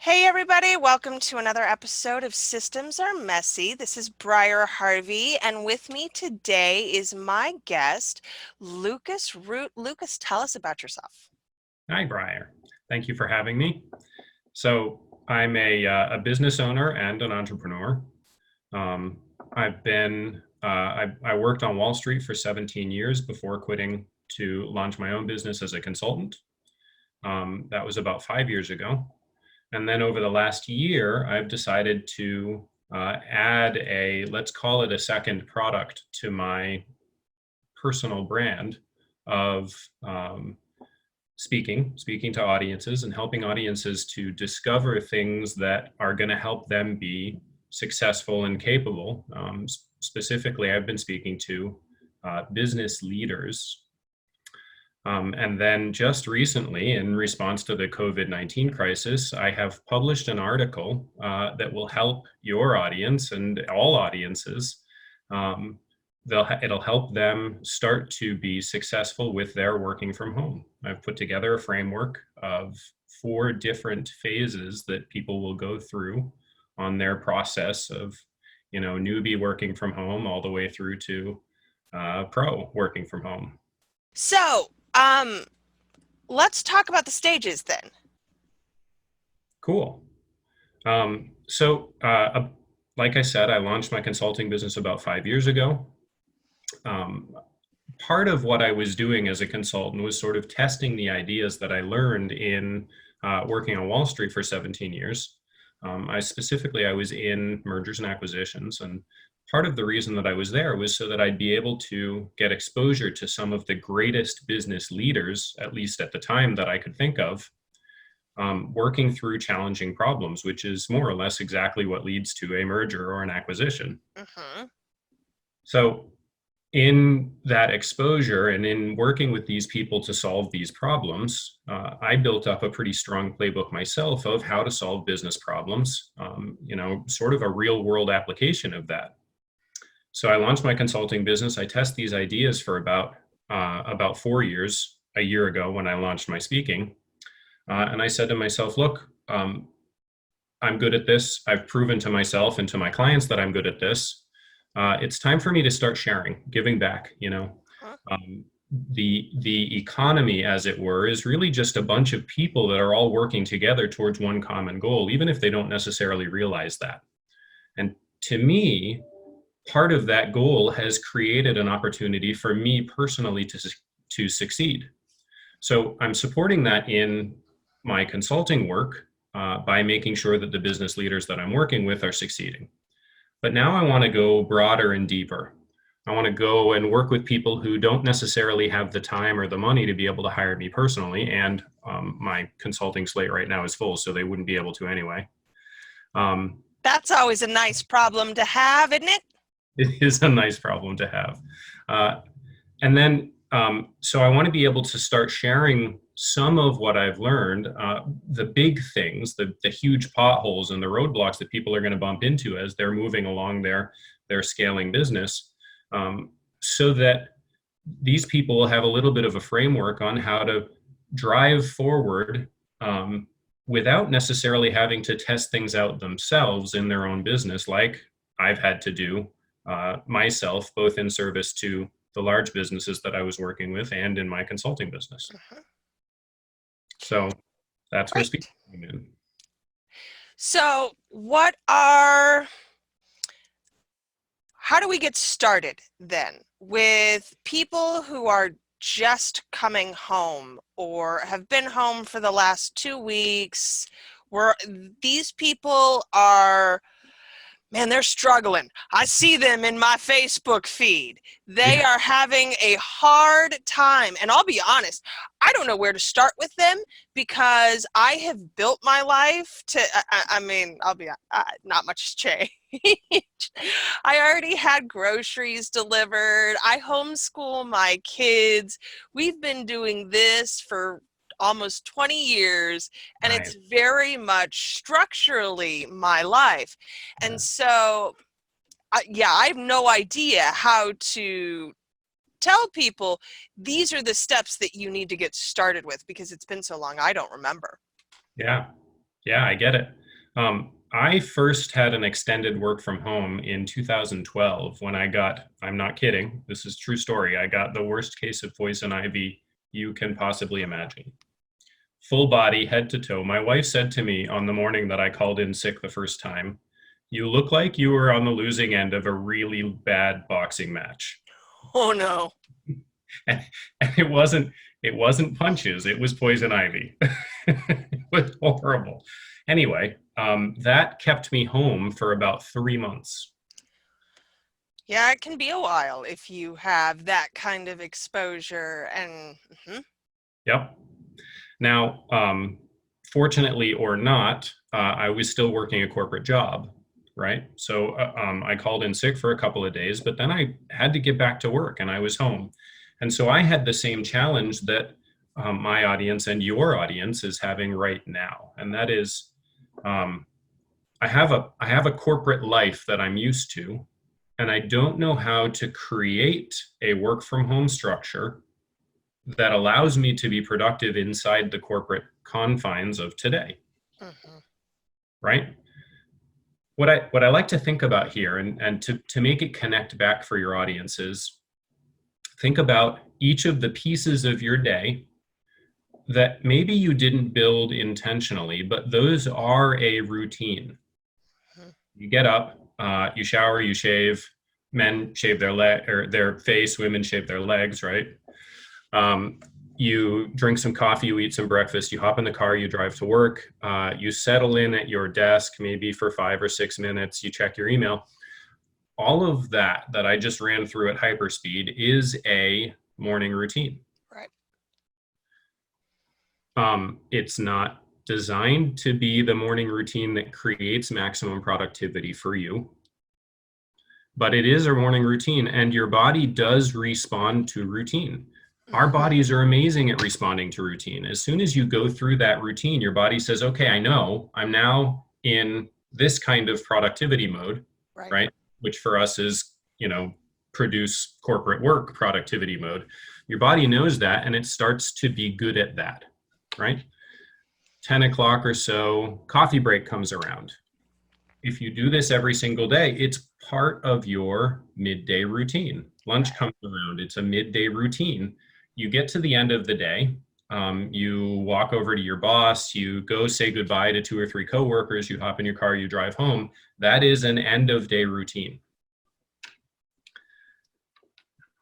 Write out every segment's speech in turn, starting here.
Hey everybody, welcome to another episode of Systems Are Messy. This is Briar Harvey, and with me today is my guest, Lucas Root. Lucas, tell us about yourself. Hi, Briar. Thank you for having me. So, I'm a business owner and an entrepreneur. Um, I worked on Wall Street for 17 years before quitting to launch my own business as a consultant. That was about 5 years ago. And then over the last year, I've decided to add let's call it a second product to my personal brand of speaking to audiences and helping audiences to discover things that are going to help them be successful and capable. Specifically, I've been speaking to business leaders. And then just recently, in response to the COVID-19 crisis, I have published an article that will help your audience and all audiences. It'll help them start to be successful with their working from home. I've put together a framework of 4 different phases that people will go through on their process of, newbie working from home all the way through to pro working from home. So, let's talk about the stages then. Cool. Like I said, I launched my consulting business about 5 years ago. Part of what I was doing as a consultant was sort of testing the ideas that I learned in working on Wall Street for 17 years. I was in mergers and acquisitions, and part of the reason that I was there was so that I'd be able to get exposure to some of the greatest business leaders, at least at the time that I could think of, working through challenging problems, which is more or less exactly what leads to a merger or an acquisition. Mm-hmm. So in that exposure and in working with these people to solve these problems, I built up a pretty strong playbook myself of how to solve business problems, sort of a real world application of that. So I launched my consulting business. I test these ideas for about 4 years, a year ago when I launched my speaking. And I said to myself, look, I'm good at this. I've proven to myself and to my clients that I'm good at this. It's time for me to start sharing, giving back. The economy, as it were, is really just a bunch of people that are all working together towards one common goal, even if they don't necessarily realize that. And to me, part of that goal has created an opportunity for me personally to succeed. So I'm supporting that in my consulting work by making sure that the business leaders that I'm working with are succeeding. But now I want to go broader and deeper. I want to go and work with people who don't necessarily have the time or the money to be able to hire me personally. And my consulting slate right now is full, so they wouldn't be able to anyway. That's always a nice problem to have, isn't it? It is a nice problem to have. So I want to be able to start sharing some of what I've learned, the big things, the huge potholes and the roadblocks that people are going to bump into as they're moving along their scaling business, so that these people will have a little bit of a framework on how to drive forward without necessarily having to test things out themselves in their own business, like I've had to do myself, both in service to the large businesses that I was working with and in my consulting business. Mm-hmm. So that's where speaking came in. So how do we get started then with people who are just coming home or have been home for the last 2 weeks, where these people are, man, they're struggling. I see them in my Facebook feed. They are having a hard time. And I'll be honest, I don't know where to start with them because I have built my life to, not much has changed. I already had groceries delivered. I homeschool my kids. We've been doing this for almost 20 years, and Right. it's very much structurally my life. Yeah. And so, I have no idea how to tell people these are the steps that you need to get started with because it's been so long, I don't remember. Yeah. Yeah, I get it. I first had an extended work from home in 2012 when I'm not kidding, this is true story. I got the worst case of poison ivy you can possibly imagine. Full body, head to toe. My wife said to me on the morning that I called in sick the first time, "You look like you were on the losing end of a really bad boxing match." Oh no. And it wasn't punches, it was poison ivy. It was horrible. Anyway, that kept me home for about 3 months. Yeah, it can be a while if you have that kind of exposure and mhm. Yep. Now, fortunately or not, I was still working a corporate job, right? So I called in sick for a couple of days, but then I had to get back to work and I was home. And so I had the same challenge that my audience and your audience is having right now. And that is, um, I have a corporate life that I'm used to, and I don't know how to create a work from home structure that allows me to be productive inside the corporate confines of today, Mhm. right? What I like to think about here, and to make it connect back for your audience, is think about each of the pieces of your day that maybe you didn't build intentionally, but those are a routine. Mhm. You get up, you shower, you shave. Men shave their leg or their face, women shave their legs, right? Um, you drink some coffee, you eat some breakfast, you hop in the car, you drive to work, you settle in at your desk maybe for 5 or 6 minutes, you check your email. All of that I just ran through at hyperspeed is a morning routine. Right. It's not designed to be the morning routine that creates maximum productivity for you, but it is a morning routine, and your body does respond to routine. Our Mhm. bodies are amazing at responding to routine. As soon as you go through that routine, your body says, okay, I know I'm now in this kind of productivity mode, Right. right? Which for us is, produce corporate work productivity mode. Your body knows that and it starts to be good at that, right? 10 o'clock or so, coffee break comes around. If you do this every single day, it's part of your midday routine. Lunch Right. comes around, it's a midday routine. You get to the end of the day, you walk over to your boss, you go say goodbye to 2 or 3 coworkers, you hop in your car, you drive home. That is an end of day routine.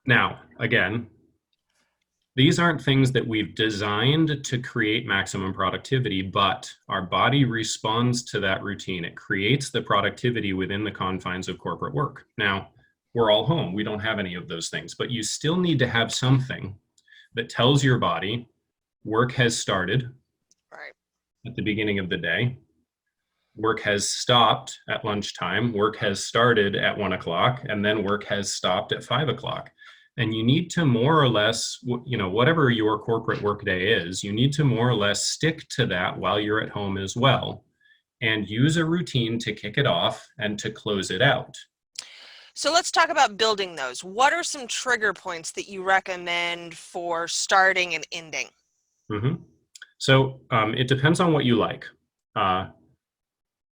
Now, again, these aren't things that we've designed to create maximum productivity, but our body responds to that routine. It creates the productivity within the confines of corporate work. Now, we're all home. We don't have any of those things, but you still need to have something that tells your body work has started Right. at the beginning of the day. Work has stopped at lunchtime. Work has started at 1 o'clock, and then work has stopped at 5 o'clock. And you need to more or less, whatever your corporate workday is, you need to more or less stick to that while you're at home as well, and use a routine to kick it off and to close it out. So let's talk about building those. What are some trigger points that you recommend for starting and ending? Mhm. So it depends on what you like. Uh,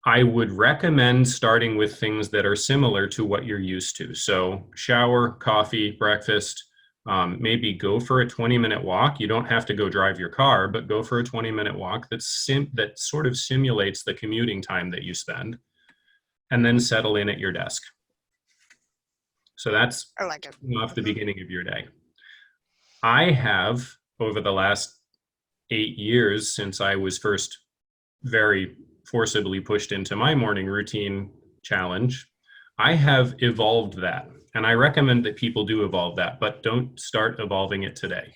I would recommend starting with things that are similar to what you're used to. So, shower, coffee, breakfast, maybe go for a 20-minute walk. You don't have to go drive your car, but go for a 20-minute walk that sort of simulates the commuting time that you spend, and then settle in at your desk. So that's I like it. kicking off the Mhm. beginning of your day. I have, over the last 8 years, since I was first very forcibly pushed into my morning routine challenge, I have evolved that. And I recommend that people do evolve that, but don't start evolving it today.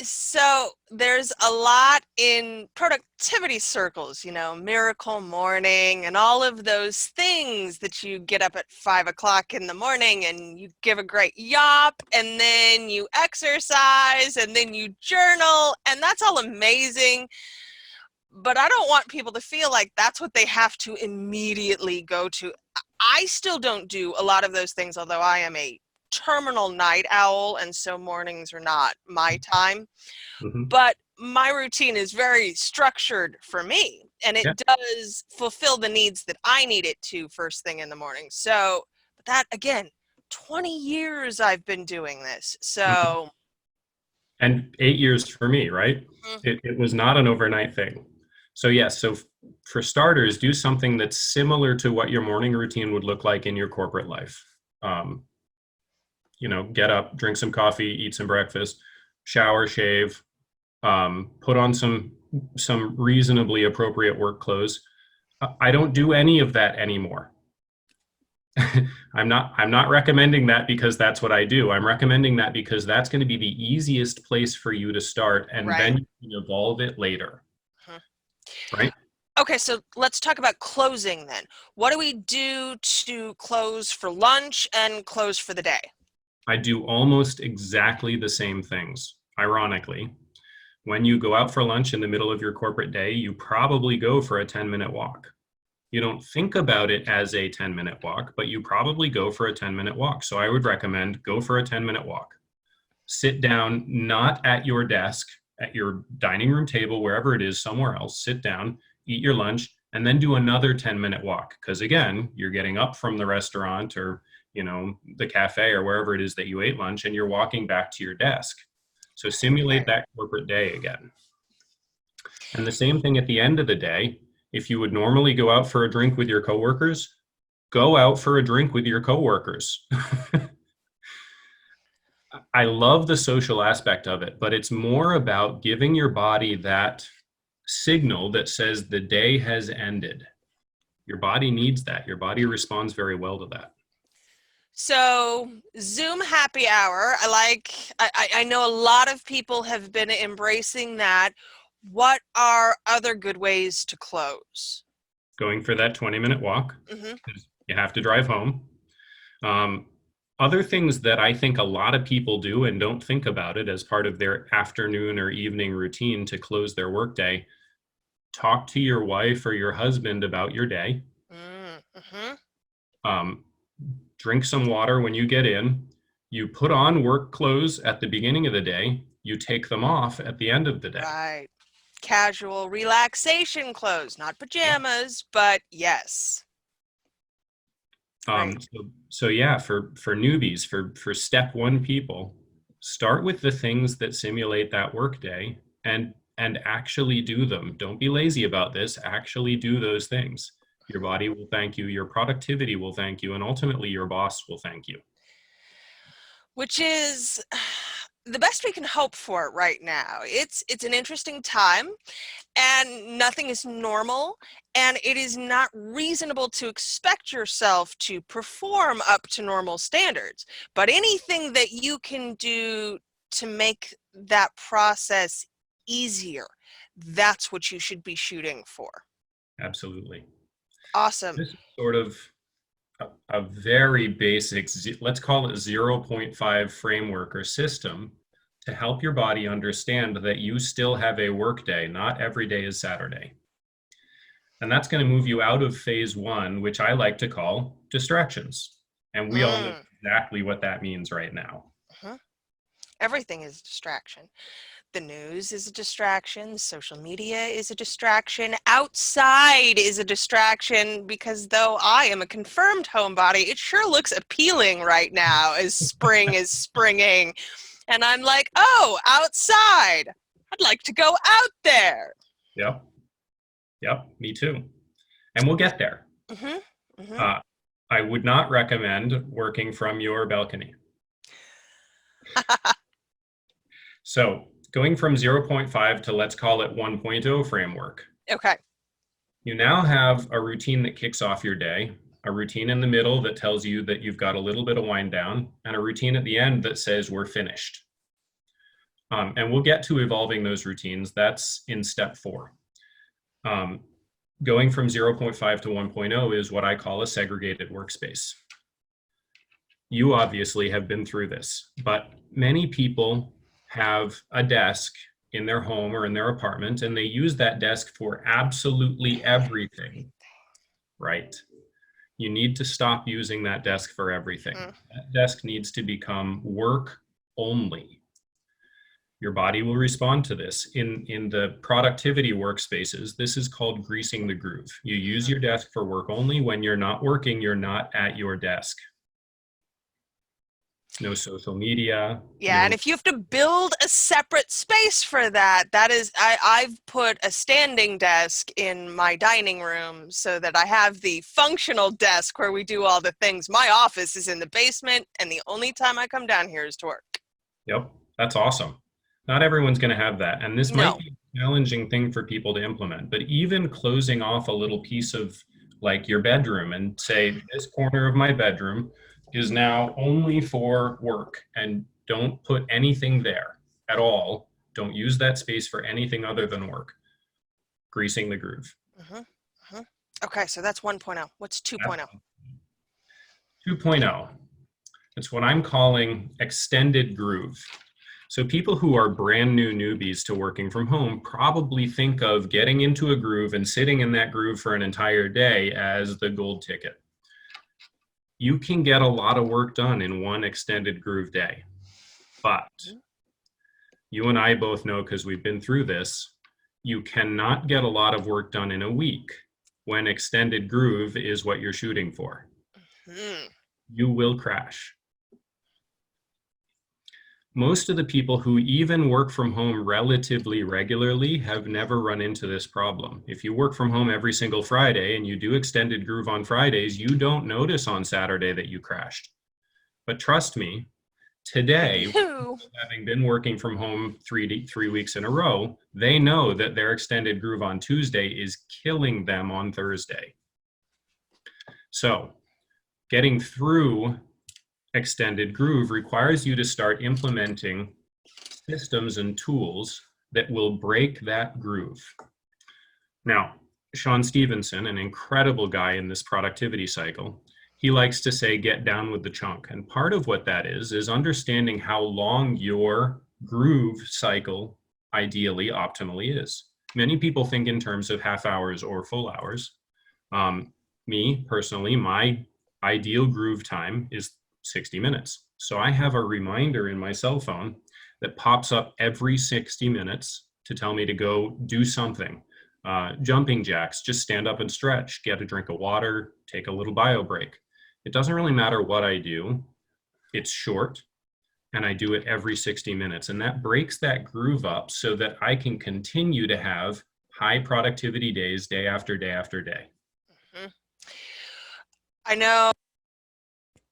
So there's a lot in productivity circles, miracle morning and all of those things that you get up at 5 o'clock in the morning and you give a great yop and then you exercise and then you journal and that's all amazing. But I don't want people to feel like that's what they have to immediately go to. I still don't do a lot of those things, although I am a terminal night owl and so mornings are not my time. Mhm. But my routine is very structured for me, and Yeah. it does fulfill the needs that I need it to first thing in the morning. So, but that again, 20 years I've been doing this. Mhm. So, And 8 years for me, right? mm, It was not an overnight thing. So yes, for starters, do something that's similar to what your morning routine would look like in your corporate life. Um, get up, drink some coffee, eat some breakfast, shower, shave, put on some reasonably appropriate work clothes. I don't do any of that anymore. I'm not recommending that because that's what I do. I'm recommending that because that's going to be the easiest place for you to start, and right. then you can evolve it later, Mhm. right? Okay, so let's talk about closing then. What do we do to close for lunch and close for the day? I do almost exactly the same things. Ironically, when you go out for lunch in the middle of your corporate day, you probably go for a 10-minute walk. You don't think about it as a 10-minute walk, but you probably go for a 10-minute walk. So I would recommend go for a 10-minute walk. Sit down, not at your desk, at your dining room table, wherever it is, somewhere else. Sit down, eat your lunch, and then do another 10-minute walk. Because again, you're getting up from the restaurant or the cafe or wherever it is that you ate lunch, and you're walking back to your desk. So simulate Right. that corporate day again. And the same thing at the end of the day. If you would normally go out for a drink with your coworkers, go out for a drink with your coworkers. I love the social aspect of it, but it's more about giving your body that signal that says the day has ended. Your body needs that. Your body responds very well to that. So Zoom happy hour. I know a lot of people have been embracing that. What are other good ways to close? Going for that 20-minute walk, Hmm. because you have to drive home. Um, Other things that I think a lot of people do and don't think about it as part of their afternoon or evening routine to close their workday, talk to your wife or your husband about your day. Mm-hmm. Um, Drink some water when you get in. You put on work clothes at the beginning of the day. You take them off at the end of the day. Right. Casual relaxation clothes, not Yeah. pajamas, but yes. Great. So yeah, for newbies, for step one people, start with the things that simulate that work day and actually do them. Don't be lazy about this. Actually do those things. Your body will thank you, your productivity will thank you, and ultimately your boss will thank you. Which is the best we can hope for right now. It's an interesting time, and nothing is normal, and it is not reasonable to expect yourself to perform up to normal standards. But anything that you can do to make that process easier, that's what you should be shooting for. Absolutely. Awesome. This is sort of a very basic, let's call it zero point 0.5 framework or system to help your body understand that you still have a work day. Not every day is Saturday. And that's going to move you out of phase one, which I like to call distractions. And we all know Mm. exactly what that means right now. Mhm. Everything is a distraction. The news is a distraction. Social media is a distraction. Outside is a distraction because though I am a confirmed homebody, it sure looks appealing right now as spring is springing. And I'm like, oh, outside. I'd like to go out there. Yep. Yep. Me too. And we'll get there. Hmm. Hmm. Uh, I would not recommend working from your balcony. So going from zero point 0.5 to let's call it 1.0 framework. Okay. You now have a routine that kicks off your day, a routine in the middle that tells you that you've got a little bit of wind down, and a routine at the end that says we're finished. And we'll get to evolving those routines. That's in step 4. Um, Going from zero point 0.5 to 1.0 is what I call a segregated workspace. You obviously have been through this, but many people have a desk in their home or in their apartment, and they use that desk for absolutely everything, right? You need to stop using that desk for everything. Mm. That desk needs to become work only. Your body will respond to this. In the productivity workspaces, this is called greasing the groove. You use your desk for work only. When you're not working, you're not at your desk. No social media, Yeah, no. and if you have to build a separate space for that, that is, I've put a standing desk in my dining room so that I have the functional desk where we do all the things. My office is in the basement, and the only time I come down here is to work. Yep, that's awesome. Not everyone's going to have that. And this might No. be a challenging thing for people to implement, but even closing off a little piece of like your bedroom and say, this corner of my bedroom is now only for work, and don't put anything there at all. Don't use that space for anything other than work. Greasing the groove. Okay, so that's 1.0. What's 2.0? 2.0. It's what I'm calling extended groove. So people who are brand new newbies to working from home probably think of getting into a groove and sitting in that groove for an entire day as the gold ticket. You can get a lot of work done in one extended groove day, but you and I both know, because we've been through this, you cannot get a lot of work done in a week when extended groove is what you're shooting for. You will crash. Most of the people who even work from home relatively regularly have never run into this problem. If you work from home every single Friday and you do extended groove on Fridays, you don't notice on Saturday that you crashed. But trust me, today, having been working from home three weeks in a row, they know that their extended groove on Tuesday is killing them on Thursday. So getting through extended groove requires you to start implementing systems and tools that will break that groove. Now, Sean Stevenson, an incredible guy in this productivity cycle, he likes to say, get down with the chunk. And part of what that is understanding how long your groove cycle ideally, optimally is. Many people think in terms of half hours or full hours. Me, personally, my ideal groove time is 60 minutes. So I have a reminder in my cell phone that pops up every 60 minutes to tell me to go do something. Jumping jacks, just stand up and stretch, get a drink of water, take a little bio break. It doesn't really matter what I do. It's short, and I do it every 60 minutes. And that breaks that groove up so that I can continue to have high productivity days, day after day after day. I know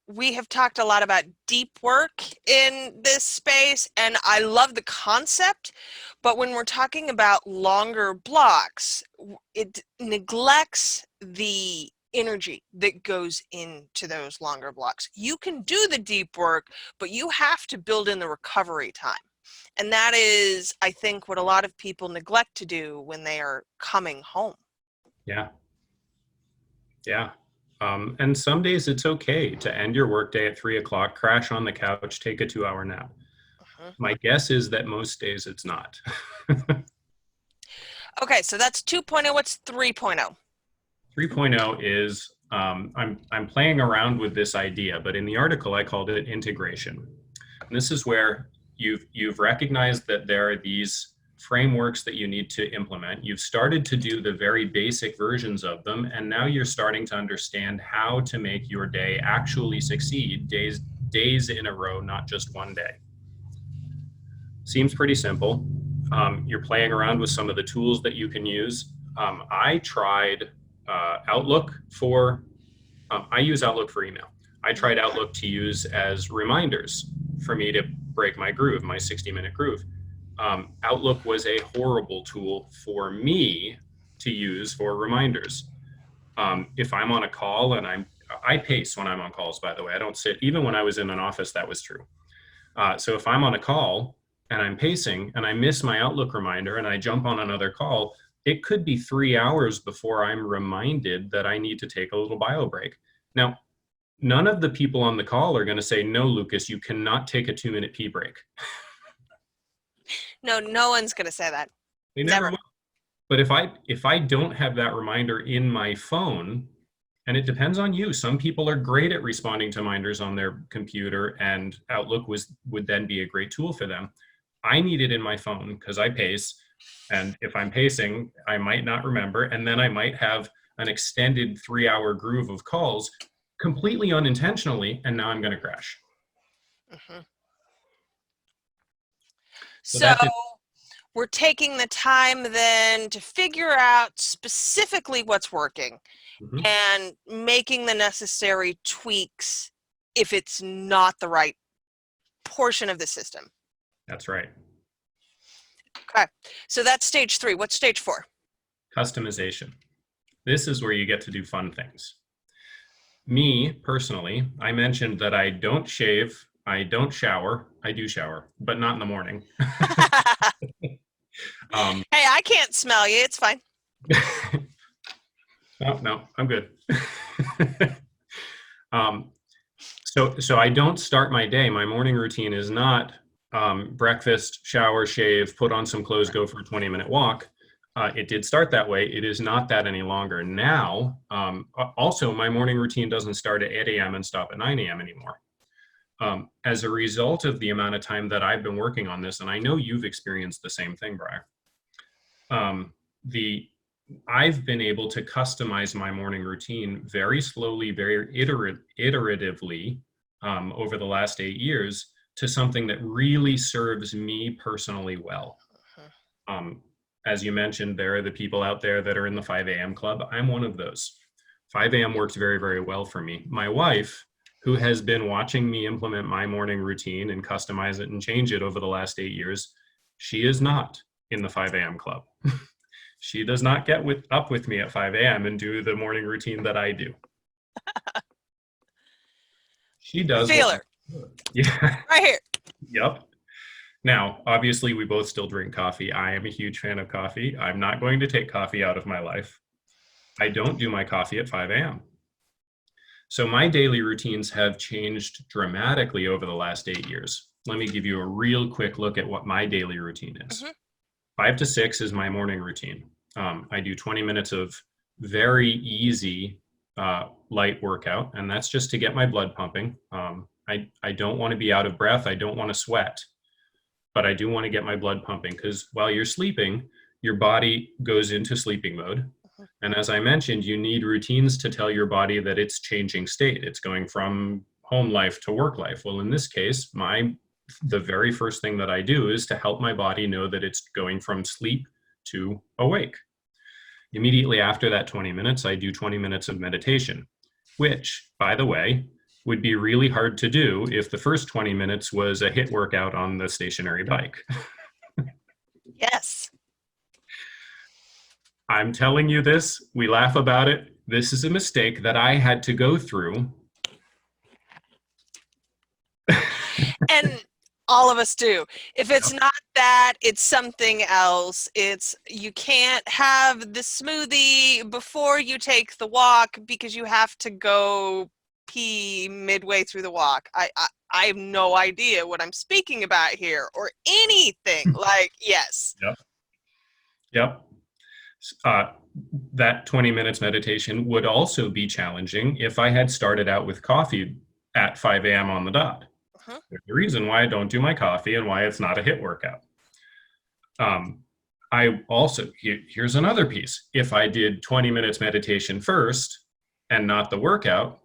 we have talked a lot about deep work in this space, and I love the concept, but when we're talking about longer blocks, it neglects the energy that goes into those longer blocks. You can do the deep work, but you have to build in the recovery time. And that is, I think, what a lot of people neglect to do when they are coming home. Yeah. Yeah. And some days it's okay to end your workday at 3 o'clock, crash on the couch, take a 2-hour nap. My guess is that most days it's not. Okay, so that's 2.0. What's 3.0? 3.0 is, I'm playing around with this idea, but in the article I called it integration. And this is where you've recognized that there are these frameworks that you need to implement. You've started to do the very basic versions of them, and now you're starting to understand how to make your day actually succeed days in a row, not just one day. Seems pretty simple. You're playing around with some of the tools that you can use. I tried Outlook for, I use Outlook for email. I tried Outlook to use as reminders for me to break my groove, my 60-minute groove. Outlook was a horrible tool for me to use for reminders. If I'm on a call, and I pace when I'm on calls, by the way. I don't sit, even when I was in an office, that was true. So if I'm on a call and I'm pacing and I miss my Outlook reminder and I jump on another call, it could be 3 hours before I'm reminded that I need to take a little bio break. Now, none of the people on the call are going to say, no, Lucas, you cannot take a 2-minute pee break. No, no one's going to say that. They never will. But if I don't have that reminder in my phone, and it depends on you, some people are great at responding to reminders on their computer, and Outlook would then be a great tool for them. I need it in my phone because I pace. And if I'm pacing, I might not remember. And then I might have an extended 3-hour groove of calls completely unintentionally. And now I'm going to crash. Hmm. So So that's it. we're taking the time then to figure out specifically what's working Mhm. and making the necessary tweaks if it's not the right portion of the system. That's right. Okay. So that's stage 3. What's stage 4? Customization. This is where you get to do fun things. Me, personally, I mentioned that I don't shave, I don't shower. I do shower, but not in the morning. um, Hey, I can't smell you. It's fine. no, I'm good. um, so I don't start my day. My morning routine is not breakfast, shower, shave, put on some clothes, go for a 20-minute walk. It did start that way. It is not that any longer. Now, also, my morning routine doesn't start at 8 a.m. and stop at 9 a.m. anymore. As a result of the amount of time that I've been working on this, and I know you've experienced the same thing, Briar, the I've been able to customize my morning routine very slowly, very iteratively over the last 8 years to something that really serves me personally well. Um, as you mentioned, there are the people out there that are in the 5 a.m. club. I'm one of those. 5 a.m. works very, very well for me. My wife, who has been watching me implement my morning routine and customize it and change it over the last 8 years, she is not in the 5 a.m. club. She does not get up with me at 5 a.m. and do the morning routine that I do. She I does feel what her. yeah. Right here. Yep. Now, obviously, we both still drink coffee. I am a huge fan of coffee. I'm not going to take coffee out of my life. I don't do my coffee at 5 a.m. So my daily routines have changed dramatically over the last 8 years. Let me give you a real quick look at what my daily routine is. Mm-hmm. 5 to 6 is my morning routine. I do 20 minutes of very easy light workout, and that's just to get my blood pumping. I don't want to be out of breath. I don't want to sweat, but I do want to get my blood pumping because while you're sleeping, your body goes into sleeping mode. And as I mentioned, you need routines to tell your body that it's changing state. It's going from home life to work life. Well, in this case, the very first thing that I do is to help my body know that it's going from sleep to awake. Immediately after that 20 minutes, I do 20 minutes of meditation, which, by the way, would be really hard to do if the first 20 minutes was a HIIT workout on the stationary bike. Yes. I'm telling you this, we laugh about it. This is a mistake that I had to go through. And all of us do. If it's Yep. not that, it's something else. It's you can't have the smoothie before you take the walk because you have to go pee midway through the walk. I have no idea what I'm speaking about here or anything. Like, yes. Yep. Yep. Uh, that 20 minutes meditation would also be challenging if I had started out with coffee at 5 a.m. on the dot. Uh-huh. There's a reason why I don't do my coffee and why it's not a HIIT workout. I also, here's another piece. If I did 20 minutes meditation first and not the workout,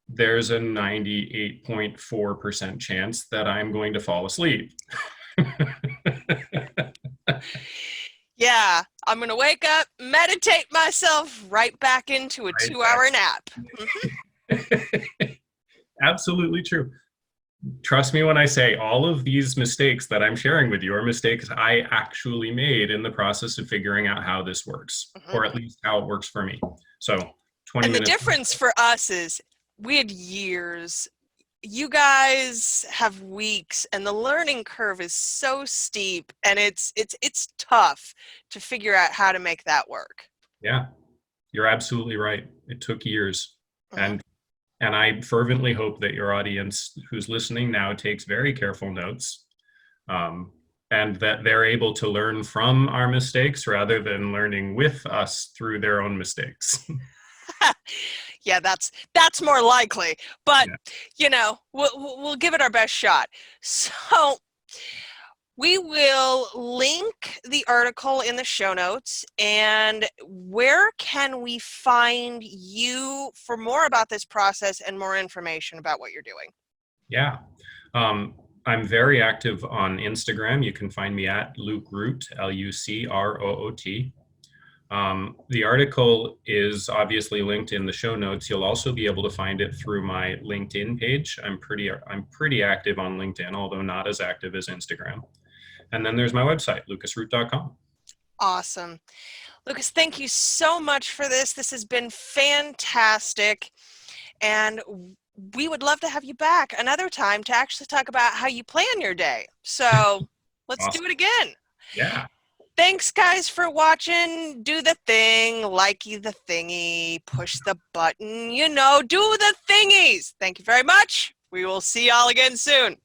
there's a 98.4% chance that I'm going to fall asleep. Yeah, I'm going to wake up, meditate myself right back into a Right 2-hour nap. back. Absolutely true. Trust me when I say all of these mistakes that I'm sharing with you are mistakes I actually made in the process of figuring out how this works, Mm-hmm. or at least how it works for me. So 20 And the minutes. difference for us is we had years. You guys have weeks, and the learning curve is so steep, and it's tough to figure out how to make that work. Yeah, you're absolutely right. It took years. Mm-hmm. And I fervently hope that your audience who's listening now takes very careful notes, and that they're able to learn from our mistakes rather than learning with us through their own mistakes. Yeah, that's more likely, but Yeah. we'll give it our best shot. So We will link the article in the show notes. And where can we find you for more about this process and more information about what you're doing? Yeah. I'm very active on Instagram. You can find me at Luke Root, Lucroot. The article is obviously linked in the show notes. You'll also be able to find it through my LinkedIn page. I'm pretty active on LinkedIn, although not as active as Instagram. And then there's my website, lucasroot.com. Awesome. Lucas, thank you so much for this. This has been fantastic. And we would love to have you back another time to actually talk about how you plan your day. So let's do Awesome. it again. Yeah. Thanks, guys, for watching. Do the thing, likey the thingy, push the button, do the thingies. Thank you very much. We will see y'all again soon.